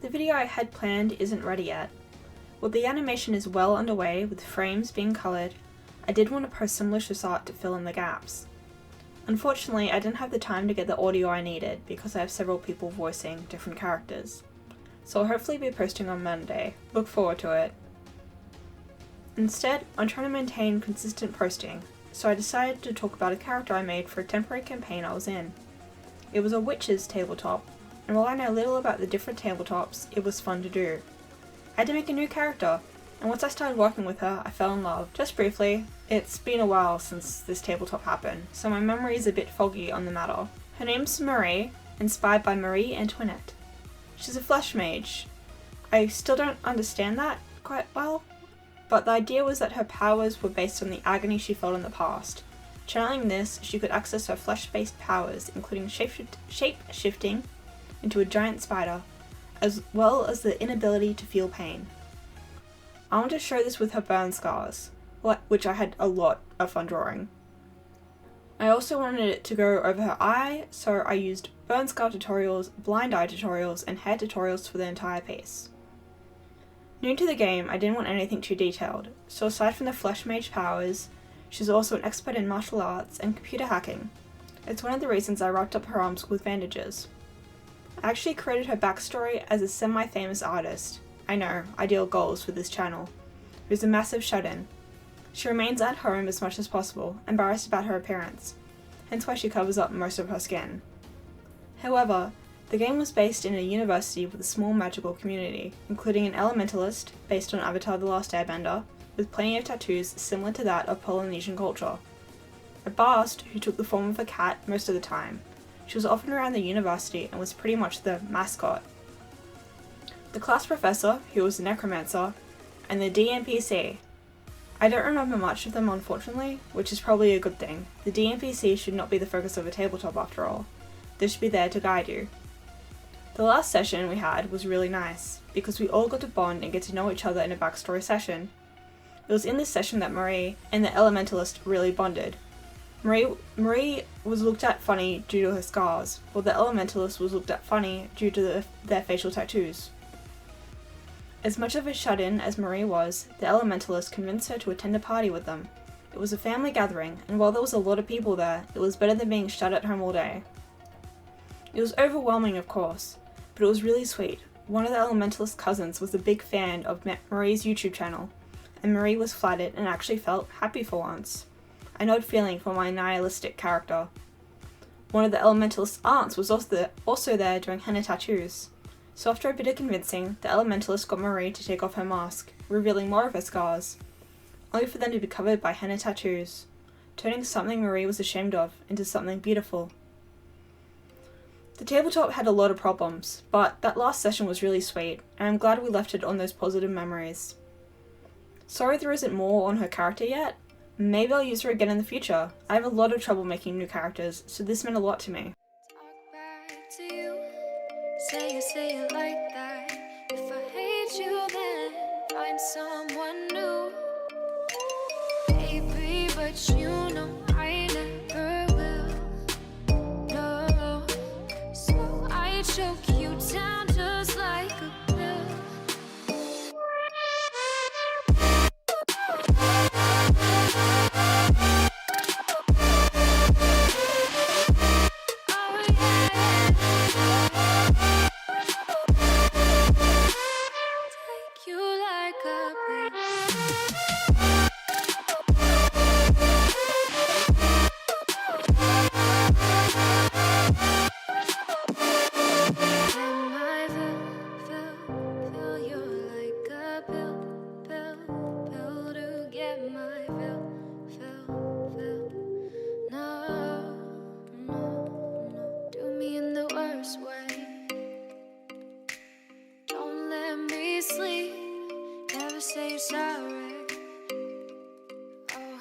The video I had planned isn't ready yet. While the animation is well underway with frames being coloured, I did want to post some Lucius art to fill in the gaps. Unfortunately, I didn't have the time to get the audio I needed because I have several people voicing different characters. So I'll hopefully be posting on Monday. Look forward to it. Instead, I'm trying to maintain consistent posting, so I decided to talk about a character I made for a temporary campaign I was in. It was a witch's tabletop, and while I know little about the different tabletops, it was fun to do. I had to make a new character, and once I started working with her, I fell in love. Just briefly, it's been a while since this tabletop happened, so my memory is a bit foggy on the matter. Her name's Marie, inspired by Marie Antoinette. She's a flesh mage. I still don't understand that quite well, but the idea was that her powers were based on the agony she felt in the past. Channeling this, she could access her flesh-based powers, including shape-shifting into a giant spider, as well as the inability to feel pain. I want to show this with her burn scars, which I had a lot of fun drawing. I also wanted it to go over her eye, so I used burn scar tutorials, blind eye tutorials, and hair tutorials for the entire piece. New to the game, I didn't want anything too detailed, so aside from the flesh mage powers, she's also an expert in martial arts and computer hacking. It's one of the reasons I wrapped up her arms with bandages. I actually created her backstory as a semi-famous artist. I know, ideal goals for this channel, who's a massive shut-in. She remains at home as much as possible, embarrassed about her appearance, hence why she covers up most of her skin. However, the game was based in a university with a small magical community, including an elementalist, based on Avatar: The Last Airbender, with plenty of tattoos similar to that of Polynesian culture. A bast who took the form of a cat most of the time. She was often around the university and was pretty much the mascot. The class professor, who was a necromancer, and the DNPC. I don't remember much of them unfortunately, which is probably a good thing. The DNPC should not be the focus of a tabletop after all. They should be there to guide you. The last session we had was really nice, because we all got to bond and get to know each other in a backstory session. It was in this session that Marie and the elementalist really bonded. Marie was looked at funny due to her scars, while the elementalist was looked at funny due to their facial tattoos. As much of a shut-in as Marie was, the elementalist convinced her to attend a party with them. It was a family gathering, and while there was a lot of people there, it was better than being shut at home all day. It was overwhelming, of course, but it was really sweet. One of the elementalist's cousins was a big fan of Marie's YouTube channel, and Marie was flattered and actually felt happy for once. I know a feeling for my nihilistic character. One of the elementalist's aunts was also there doing henna tattoos. So after a bit of convincing, the elementalist got Marie to take off her mask, revealing more of her scars, only for them to be covered by henna tattoos, turning something Marie was ashamed of into something beautiful. The tabletop had a lot of problems, but that last session was really sweet, and I'm glad we left it on those positive memories. Sorry there isn't more on her character yet. Maybe I'll use her again in the future. I have a lot of trouble making new characters, so this meant a lot to me. Say it like that. If I hate you, then find someone new. Baby, but you know I never will. No, so I choke you down just like a pill. Say sorry. Oh,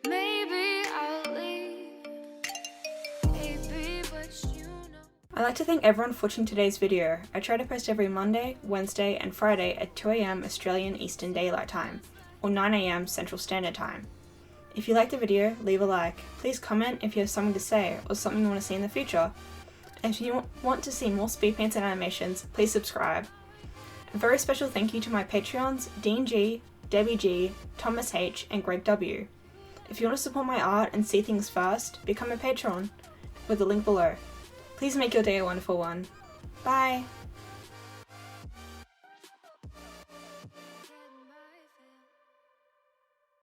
maybe I'll leave. Baby, but you know. I'd like to thank everyone for watching today's video. I try to post every Monday, Wednesday, and Friday at 2 AM Australian Eastern Daylight Time, or 9 AM Central Standard Time. If you liked the video, leave a like. Please comment if you have something to say or something you want to see in the future. And if you want to see more speed paints and animations, please subscribe. A very special thank you to my Patreons, Dean G, Debbie G, Thomas H, and Greg W. If you want to support my art and see things first, become a patron with the link below. Please make your day a wonderful one. Bye!